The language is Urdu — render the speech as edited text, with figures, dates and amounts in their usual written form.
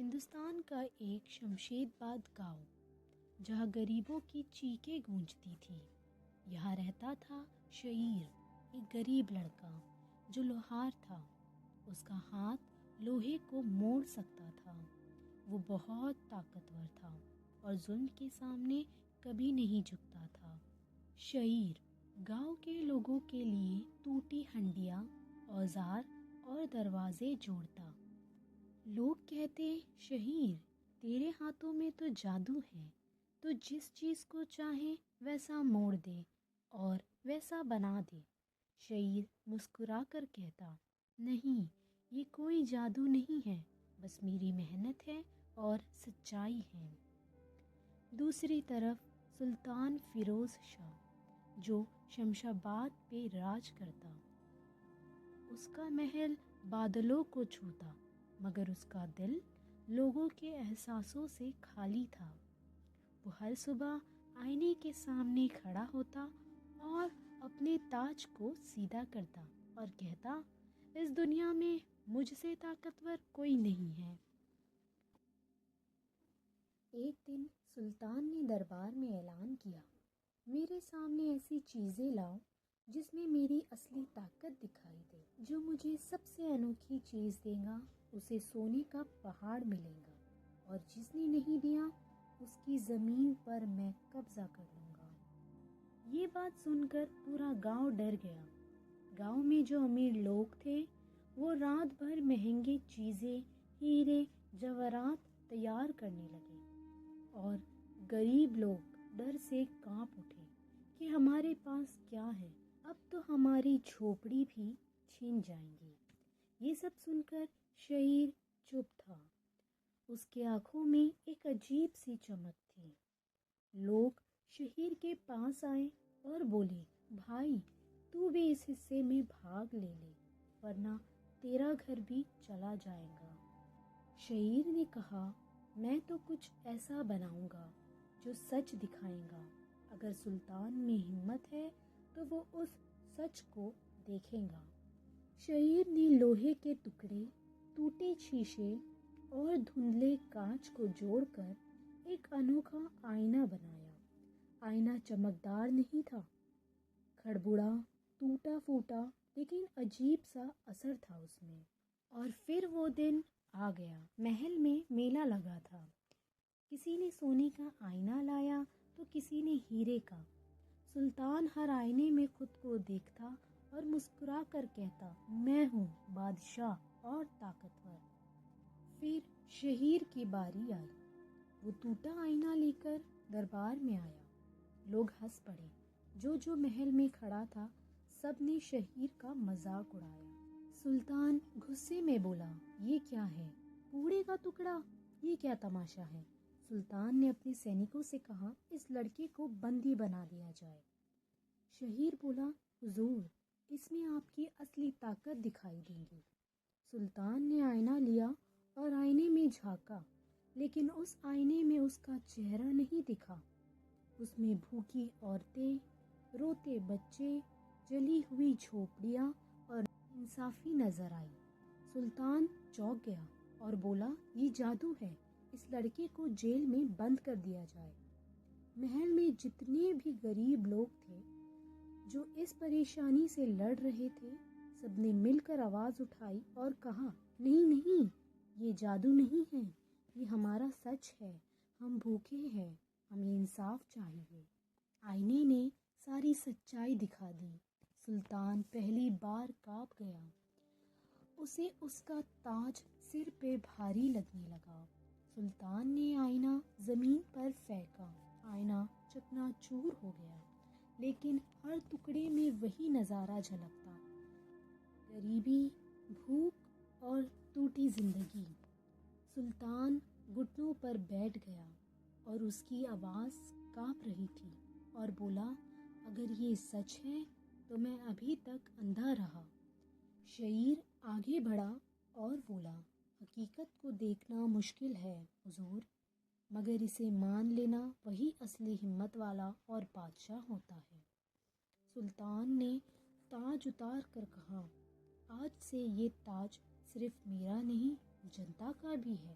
ہندوستان کا ایک شمشید باد گاؤں جہاں غریبوں کی چیخیں گونجتی تھی، یہاں رہتا تھا شعیر، ایک غریب لڑکا جو لوہار تھا۔ اس کا ہاتھ لوہے کو موڑ سکتا تھا، وہ بہت طاقتور تھا اور ظلم کے سامنے کبھی نہیں جھکتا تھا۔ شعیر گاؤں کے لوگوں کے لیے ٹوٹی ہنڈیاں، اوزار اور دروازے جوڑتا۔ لوگ کہتے، شعیر تیرے ہاتھوں میں تو جادو ہے، تو جس چیز کو چاہے ویسا موڑ دے اور ویسا بنا دے۔ شعیر مسکرا کر کہتا، نہیں، یہ کوئی جادو نہیں ہے، بس میری محنت ہے اور سچائی ہے۔ دوسری طرف سلطان فیروز شاہ جو شمشاباد پہ راج کرتا، اس کا محل بادلوں کو چھوتا، مگر اس کا دل لوگوں کے احساسوں سے خالی تھا۔ وہ ہر صبح آئینے کے سامنے کھڑا ہوتا اور اپنے تاج کو سیدھا کرتا اور کہتا، اس دنیا میں مجھ سے طاقتور کوئی نہیں ہے۔ ایک دن سلطان نے دربار میں اعلان کیا، میرے سامنے ایسی چیزیں لاؤ جس میں میری اصلی طاقت دکھائی دے۔ جو مجھے سب سے انوکھی چیز دے گا اسے سونے کا پہاڑ ملے گا، اور جس نے نہیں دیا اس کی زمین پر میں قبضہ کر لوں گا۔ یہ بات سن کر پورا گاؤں ڈر گیا۔ گاؤں میں جو امیر لوگ تھے وہ رات بھر مہنگی چیزیں، ہیرے جواہرات تیار کرنے لگے، اور غریب لوگ ڈر سے کانپ اٹھے کہ ہمارے پاس کیا ہے، اب تو ہماری جھوپڑی بھی چھین جائیں گی۔ یہ سب سن کر شعیر چپ تھا، اس کے آنکھوں میں ایک عجیب سی چمک تھی۔ لوگ شعیر کے پاس آئے اور بولے، بھائی تو بھی اس حصے میں بھاگ لے لے، ورنہ تیرا گھر بھی چلا جائے گا۔ شعیر نے کہا، میں تو کچھ ایسا بناؤں گا جو سچ دکھائے گا۔ اگر سلطان میں ہمت ہے تو وہ اس سچ کو دیکھے گا۔ شعیر نے لوہے کے ٹکڑے، ٹوٹے شیشے اور دھندلے کانچ کو جوڑ کر ایک انوکھا آئینہ بنایا۔ آئینہ چمکدار نہیں تھا، کھڑبڑا، ٹوٹا پھوٹا، لیکن عجیب سا اثر تھا اس میں۔ اور پھر وہ دن آ گیا۔ محل میں میلہ لگا تھا، کسی نے سونے کا آئینہ لایا تو کسی نے ہیرے کا۔ سلطان ہر آئینے میں خود کو دیکھتا اور مسکرا کر کہتا، میں ہوں بادشاہ اور طاقتور۔ پھر شعیر کی باری آئی، وہ ٹوٹا آئینہ لے کر دربار میں آیا۔ لوگ ہنس پڑے، جو محل میں کھڑا تھا سب نے شعیر کا مذاق اڑایا۔ سلطان غصے میں بولا، یہ کیا ہے، کوڑے کا ٹکڑا، یہ کیا تماشا ہے؟ سلطان نے اپنے سینکوں سے کہا، اس لڑکے کو بندی بنا دیا جائے۔ شعیر بولا، حضور اس میں آپ کی اصلی طاقت دکھائی دے گی۔ سلطان نے آئینہ لیا اور آئینے میں جھانکا، لیکن اس آئینے میں اس کا چہرہ نہیں دکھا۔ اس میں بھوکی عورتیں، روتے بچے، جلی ہوئی جھوپڑیاں اور انصافی نظر آئی۔ سلطان چونک گیا اور بولا، یہ جادو ہے، اس لڑکے کو جیل میں بند کر دیا جائے۔ محل میں جتنے بھی غریب لوگ تھے جو اس پریشانی سے لڑ رہے تھے، سب نے مل کر آواز اٹھائی اور کہا، نہیں نہیں، یہ جادو نہیں ہے، یہ ہمارا سچ ہے، ہم بھوکے ہیں، ہمیں انصاف چاہیے۔ آئینے نے ساری سچائی دکھا دی۔ سلطان پہلی بار کانپ گیا، اسے اس کا تاج سر پہ بھاری لگنے لگا۔ سلطان نے آئینہ زمین پر پھینکا، آئینہ چکنا چور ہو گیا، لیکن ہر ٹکڑے میں وہی نظارہ جھلکتا، غریبی، بھوک اور ٹوٹی زندگی۔ سلطان گھٹنوں پر بیٹھ گیا اور اس کی آواز کانپ رہی تھی، اور بولا، اگر یہ سچ ہے تو میں ابھی تک اندھا رہا۔ شعیر آگے بڑھا اور بولا، حقیقت کو دیکھنا مشکل ہے حضور، مگر اسے مان لینا وہی اصلی ہمت والا اور بادشاہ ہوتا ہے۔ سلطان نے تاج اتار کر کہا، آج سے یہ تاج صرف میرا نہیں، جنتا کا بھی ہے۔